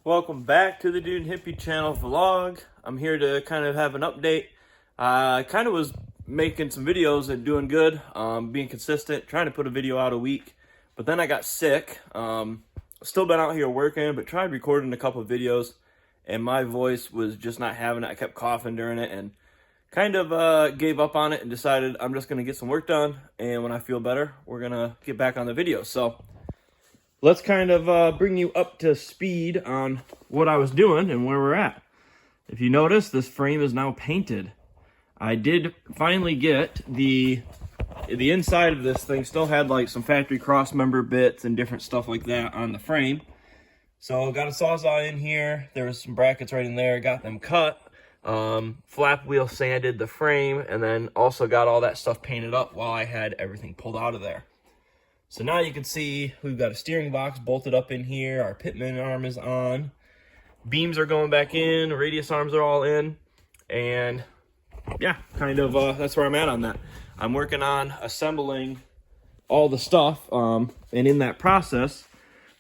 Welcome back to the Dune Hippie channel vlog. I'm here to kind of have an update. I kind of was making some videos and doing good, being consistent, trying to put a video out a week, but then I got sick. Still been out here working, but tried recording a couple of videos and my voice was just not having it. I kept coughing during it and kind of gave up on it and decided I'm just going to get some work done, and when I feel better, we're going to get back on the video. So let's kind of bring you up to speed on what I was doing and where we're at. If you notice, this frame is now painted. I did finally get the inside of this thing still had like some factory cross member bits and different stuff like that on the frame. So got a sawzall in here. There was some brackets right in there. Got them cut. Flap wheel sanded the frame, and then also got all that stuff painted up while I had everything pulled out of there. So now you can see we've got a steering box bolted up in here. Our pitman arm is on. Beams are going back in. Radius arms are all in. And yeah, kind of that's where I'm at on that. I'm working on assembling all the stuff. And in that process,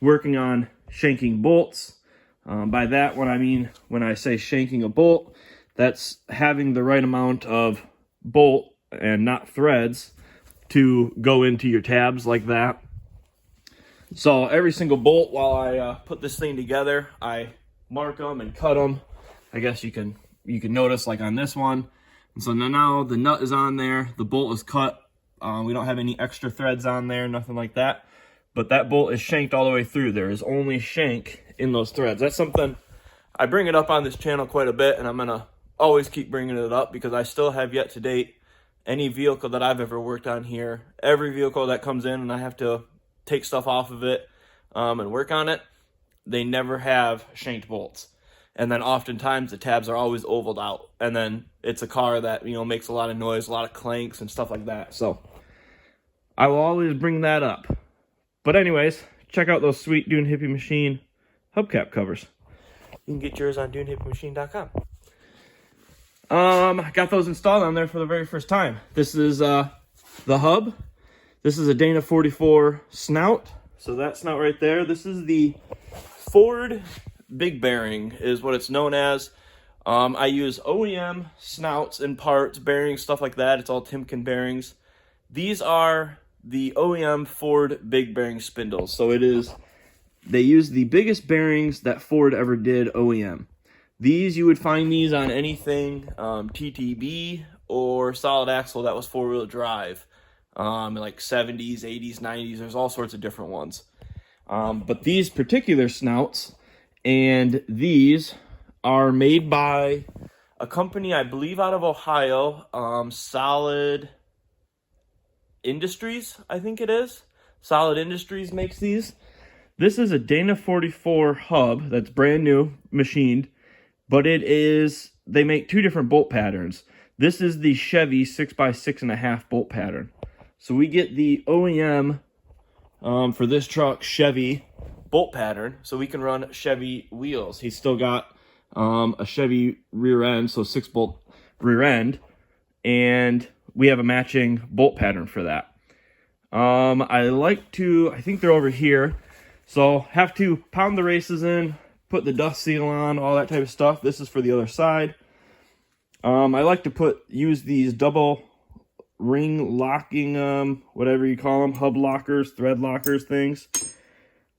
working on shanking bolts. By that, what I mean when I say shanking a bolt, that's having the right amount of bolt and not threads to go into your tabs like that. So every single bolt, while I put this thing together, I mark them and cut them. I guess you can notice like on this one. And so now the nut is on there, the bolt is cut. We don't have any extra threads on there, nothing like that. But that bolt is shanked all the way through. There is only shank in those threads. That's something I bring it up on this channel quite a bit, and I'm gonna always keep bringing it up because I still have yet to date any vehicle that I've ever worked on here. Every vehicle that comes in and I have to take stuff off of it and work on it, they never have shanked bolts. And then oftentimes the tabs are always ovaled out. And then it's a car that, makes a lot of noise, a lot of clanks and stuff like that. So I will always bring that up. But anyways, check out those sweet Dune Hippie Machine hubcap covers. You can get yours on DuneHippieMachine.com. I got those installed on there for the very first time. This is the hub. This is a D44 snout. So that snout right there. This is the Ford big bearing is what it's known as. I use OEM snouts and parts, bearings, stuff like that. It's all Timken bearings. These are the OEM Ford big bearing spindles. So they use the biggest bearings that Ford ever did OEM. These, you would find these on anything TTB or solid axle that was four-wheel drive. Like 70s, 80s, 90s, there's all sorts of different ones. But these particular snouts and these are made by a company, I believe out of Ohio, Solid Industries, I think it is. Solid Industries makes these. This is a Dana 44 hub that's brand new, machined. But they make two different bolt patterns. This is the Chevy 6x6.5 bolt pattern. So we get the OEM for this truck Chevy bolt pattern, so we can run Chevy wheels. He's still got a Chevy rear end, so 6-bolt rear end, and we have a matching bolt pattern for that. I think they're over here, so have to pound the races in, put the dust seal on, all that type of stuff. This is for the other side. I like to use these double ring locking, whatever you call them, hub lockers, thread lockers things,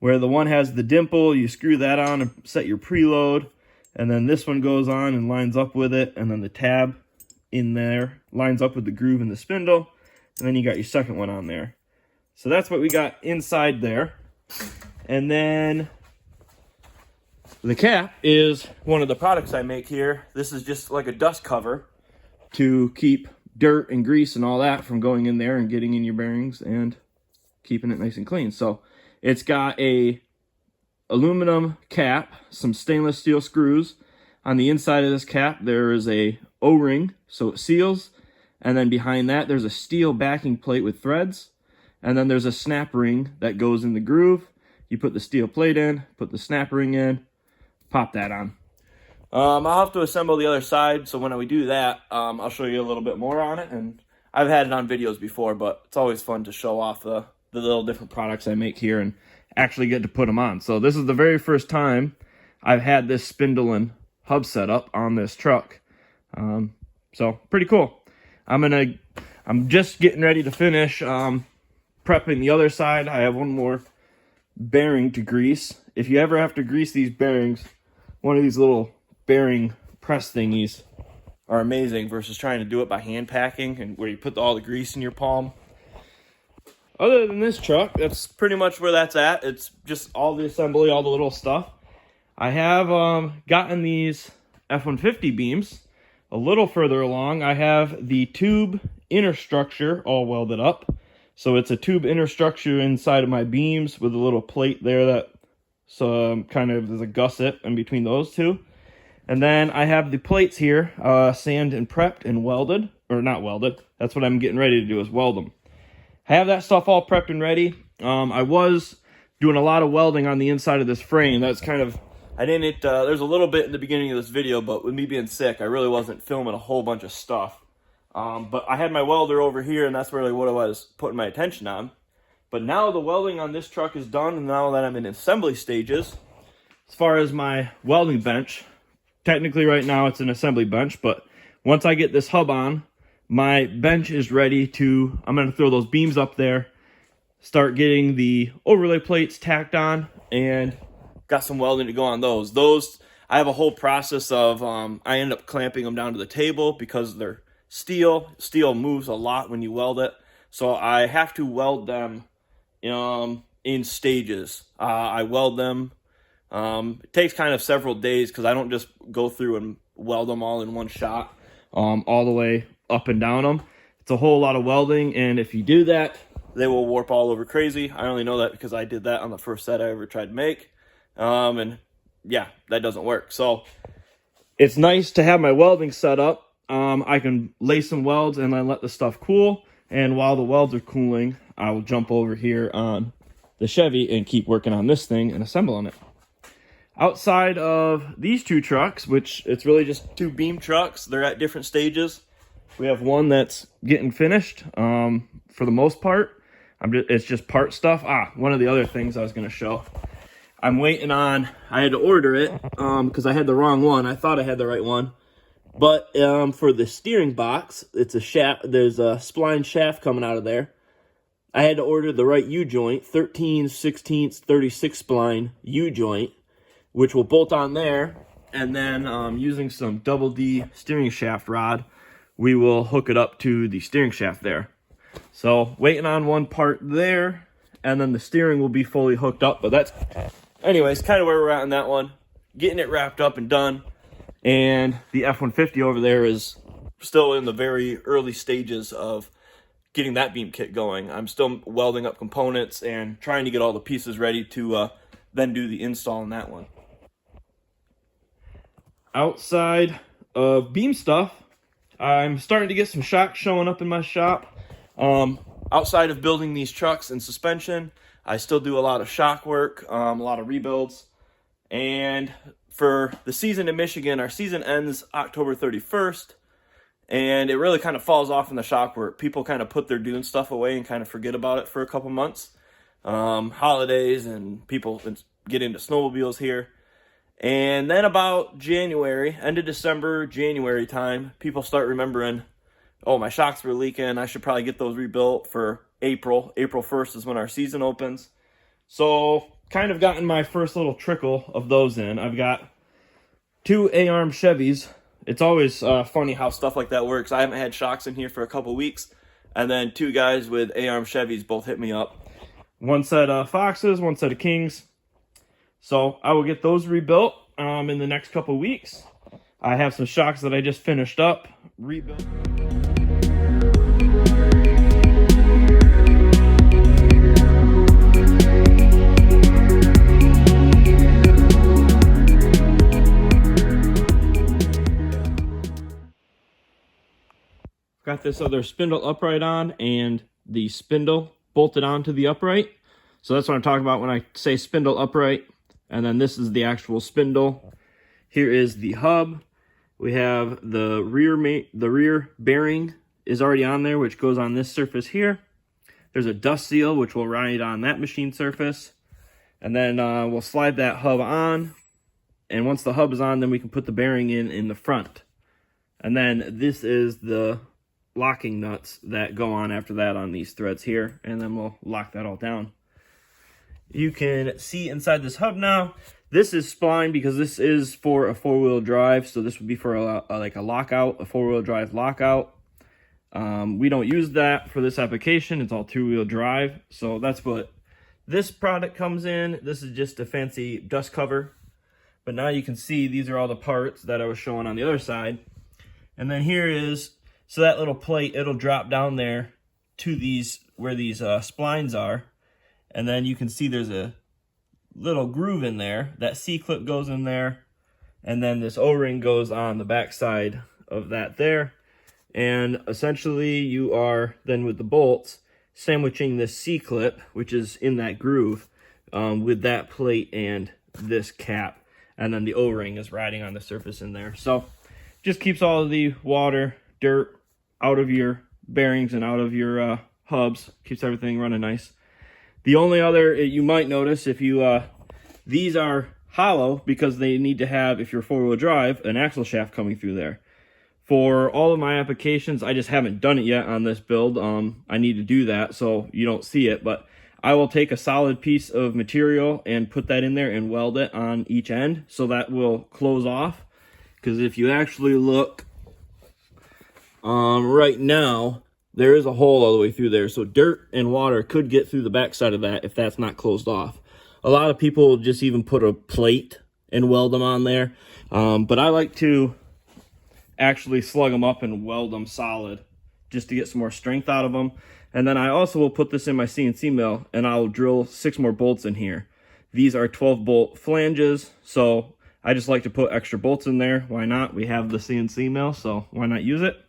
where the one has the dimple, you screw that on and set your preload, and then this one goes on and lines up with it, and then the tab in there lines up with the groove in the spindle, and then you got your second one on there. So that's what we got inside there. And then The cap is one of the products I make here. This is just like a dust cover to keep dirt and grease and all that from going in there and getting in your bearings and keeping it nice and clean. So it's got a aluminum cap, some stainless steel screws. On the inside of this cap, there is a O-ring, so it seals. And then behind that, there's a steel backing plate with threads. And then there's a snap ring that goes in the groove. You put the steel plate in, put the snap ring in, pop that on. I'll have to assemble the other side, so when we do that, I'll show you a little bit more on it. And I've had it on videos before, but it's always fun to show off the little different products I make here and actually get to put them on. So this is the very first time I've had this spindle and hub set up on this truck. So pretty cool. I'm just getting ready to finish prepping the other side. I have one more bearing to grease. If you ever have to grease these bearings, one of these little bearing press thingies are amazing versus trying to do it by hand packing and where you put all the grease in your palm. Other than this truck, that's pretty much where that's at. It's just all the assembly, all the little stuff. I have gotten these F150 beams a little further along. I have the tube inner structure all welded up. So it's a tube inner structure inside of my beams with a little plate there that kind of there's a gusset in between those two. And then I have the plates here, sand and prepped and welded, or not welded. That's what I'm getting ready to do, is weld them. I have that stuff all prepped and ready. I was doing a lot of welding on the inside of this frame. That's kind of, there's a little bit in the beginning of this video, but with me being sick, I really wasn't filming a whole bunch of stuff. But I had my welder over here, and that's really what I was putting my attention on. But now the welding on this truck is done, and now that I'm in assembly stages, as far as my welding bench, technically right now it's an assembly bench, but once I get this hub on, my bench is ready to, I'm going to throw those beams up there, start getting the overlay plates tacked on, and got some welding to go on those. I have a whole process of, I end up clamping them down to the table because they're steel. Steel moves a lot when you weld it. So I have to weld them in stages. I weld them. It takes kind of several days because I don't just go through and weld them all in one shot, all the way up and down them. It's a whole lot of welding, and if you do that, they will warp all over crazy. I only know that because I did that on the first set I ever tried to make. And yeah, that doesn't work. So it's nice to have my welding set up. I can lay some welds and then let the stuff cool. And while the welds are cooling, I will jump over here on the Chevy and keep working on this thing and assembling it. Outside of these two trucks, which it's really just two beam trucks, they're at different stages. We have one that's getting finished for the most part. It's just part stuff. One of the other things I was going to show. I'm waiting on, I had to order it because I had the wrong one. I thought I had the right one. But for the steering box, it's a shaft. There's a spline shaft coming out of there. I had to order the right U-joint, 13/16 36 spline U-joint, which will bolt on there. And then using some double D steering shaft rod, we will hook it up to the steering shaft there. So waiting on one part there, and then the steering will be fully hooked up. But that's, anyways, kind of where we're at on that one. Getting it wrapped up and done. And the F-150 over there is still in the very early stages of getting that beam kit going. I'm still welding up components and trying to get all the pieces ready to then do the install on that one. Outside of beam stuff, I'm starting to get some shocks showing up in my shop. Outside of building these trucks and suspension, I still do a lot of shock work, a lot of rebuilds. And for the season in Michigan, our season ends October 31st. And it really kind of falls off in the shock work. People kind of put their dune stuff away and kind of forget about it for a couple months. Holidays and people get into snowmobiles here. And then about January, end of December, January time, people start remembering, oh, my shocks were leaking. I should probably get those rebuilt for April. April 1st is when our season opens. So kind of gotten my first little trickle of those in. I've got two A-arm Chevys. It's always funny how stuff like that works. I haven't had shocks in here for a couple weeks. And then two guys with A-arm Chevys both hit me up. One set of Foxes, one set of Kings. So I will get those rebuilt. in the next couple weeks. I have some shocks that I just finished up, rebuilt. Got this other spindle upright on and the spindle bolted onto the upright. So that's what I'm talking about when I say spindle upright. And then this is the actual spindle. Here is the hub. We have the rear bearing is already on there, which goes on this surface here. There's a dust seal, which will ride on that machine surface. And then we'll slide that hub on. And once the hub is on, then we can put the bearing in the front. And then this is the locking nuts that go on after that on these threads here, and then we'll lock that all down. You can see inside this hub now, this is spline because this is for a four-wheel drive, so this would be for like a lockout, a four-wheel drive lockout. We don't use that for this application. It's all two-wheel drive, so that's what this product comes in. This is just a fancy dust cover, but now you can see these are all the parts that I was showing on the other side. And then here is, so that little plate, it'll drop down there to these, where these splines are. And then you can see there's a little groove in there. That C-clip goes in there. And then this O-ring goes on the back side of that there. And essentially you are then with the bolts sandwiching this C-clip, which is in that groove, with that plate and this cap. And then the O-ring is riding on the surface in there. So just keeps all of the water, dirt out of your bearings and out of your hubs, keeps everything running nice. The only other you might notice, if you these are hollow because they need to have, if you're four-wheel drive, an axle shaft coming through there. For all of my applications, I just haven't done it yet on this build. I need to do that so you don't see it, but I will take a solid piece of material and put that in there and weld it on each end so that will close off. Because if you actually look right now, there is a hole all the way through there, so dirt and water could get through the backside of that if that's not closed off. A lot of people will just even put a plate and weld them on there, but I like to actually slug them up and weld them solid just to get some more strength out of them. And then I also will put this in my CNC mill and I'll drill 6 more bolts in here. These are 12 bolt flanges, so I just like to put extra bolts in there. Why not? We have the CNC mill, so why not use it?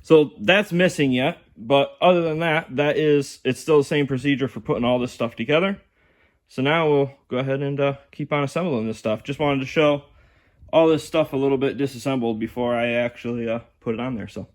So that's missing yet, but other than that, it's still the same procedure for putting all this stuff together. So now we'll go ahead and keep on assembling this stuff. Just wanted to show all this stuff a little bit disassembled before I actually put it on there. So.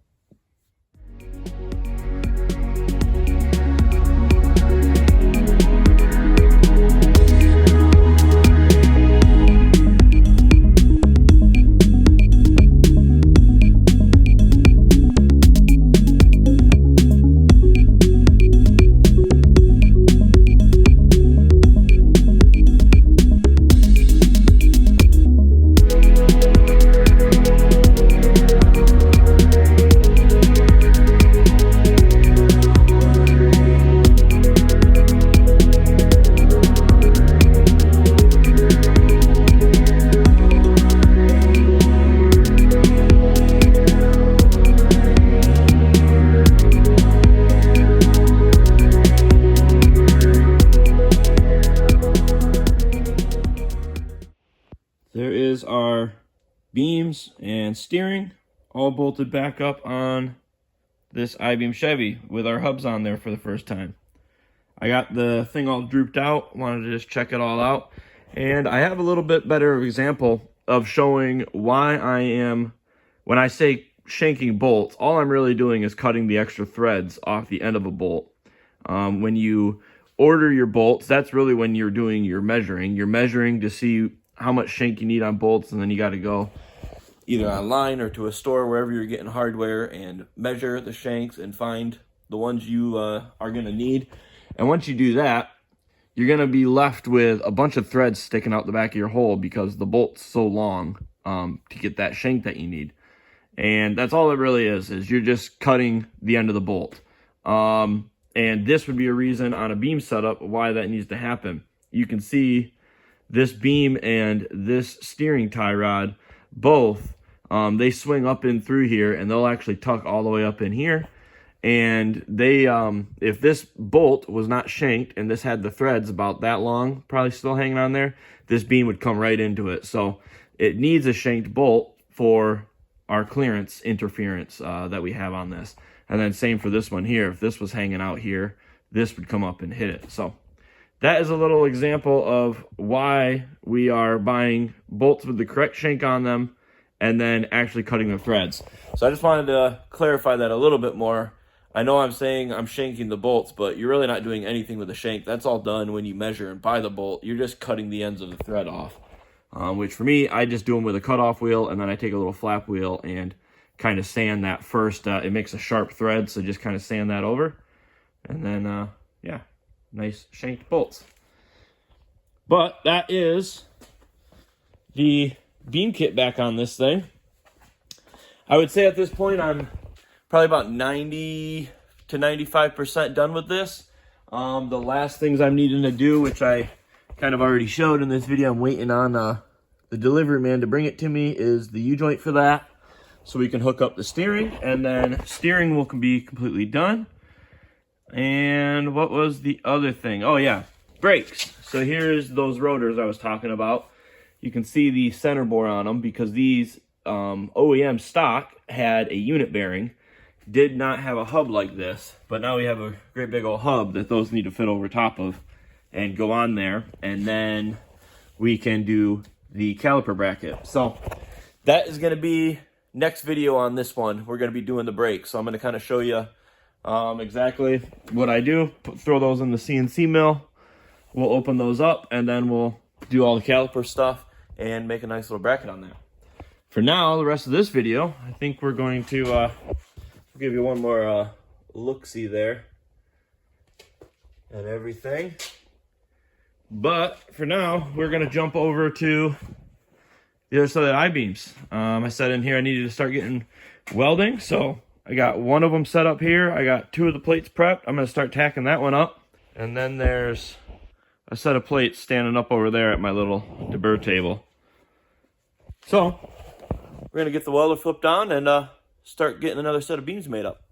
There is our beams and steering all bolted back up on this I-beam Chevy with our hubs on there for the first time. I got the thing all drooped out, wanted to just check it all out. And I have a little bit better example of showing why I am, when I say shanking bolts, all I'm really doing is cutting the extra threads off the end of a bolt. When you order your bolts, that's really when you're doing your measuring. You're measuring to see how much shank you need on bolts, and then you got to go either online or to a store, wherever you're getting hardware, and measure the shanks and find the ones you are going to need. And once you do that, you're going to be left with a bunch of threads sticking out the back of your hole because the bolt's so long to get that shank that you need. And that's all it really is you're just cutting the end of the bolt. And this would be a reason on a beam setup why that needs to happen. You can see this beam and this steering tie rod, both, they swing up in through here, and they'll actually tuck all the way up in here. And they, if this bolt was not shanked and this had the threads about that long, probably still hanging on there, this beam would come right into it. So it needs a shanked bolt for our clearance interference that we have on this. And then same for this one here. If this was hanging out here, this would come up and hit it. So that is a little example of why we are buying bolts with the correct shank on them and then actually cutting the threads. So I just wanted to clarify that a little bit more. I know I'm saying I'm shanking the bolts, but you're really not doing anything with the shank. That's all done when you measure and buy the bolt. You're just cutting the ends of the thread off, which for me, I just do them with a cutoff wheel, and then I take a little flap wheel and kind of sand that first. It makes a sharp thread, so just kind of sand that over. And then, yeah, nice shanked bolts. But that is the beam kit back on this thing. I would say at this point I'm probably about 90 to 95% done with this. The last things I'm needing to do, which I kind of already showed in this video, I'm waiting on the delivery man to bring it to me, is the U-joint for that. So we can hook up the steering, and then steering will be completely done. And what was the other thing? Oh yeah, brakes. So here's those rotors I was talking about. You can see the center bore on them because these OEM stock had a unit bearing. Did not have a hub like this, but now we have a great big old hub that those need to fit over top of and go on there, and then we can do the caliper bracket. So that is going to be next video on this one. We're going to be doing the brakes, so I'm going to kind of show you exactly what I do. Throw those in the CNC mill, we'll open those up, and then we'll do all the caliper stuff and make a nice little bracket on that. For now, the rest of this video, I think we're going to give you one more look-see there and everything. But for now, we're going to jump over to the other side of the I-beams. I said in here I needed to start getting welding, so I got one of them set up here. I got two of the plates prepped. I'm going to start tacking that one up. And then there's a set of plates standing up over there at my little deburr table. So we're going to get the welder flipped on and start getting another set of beams made up.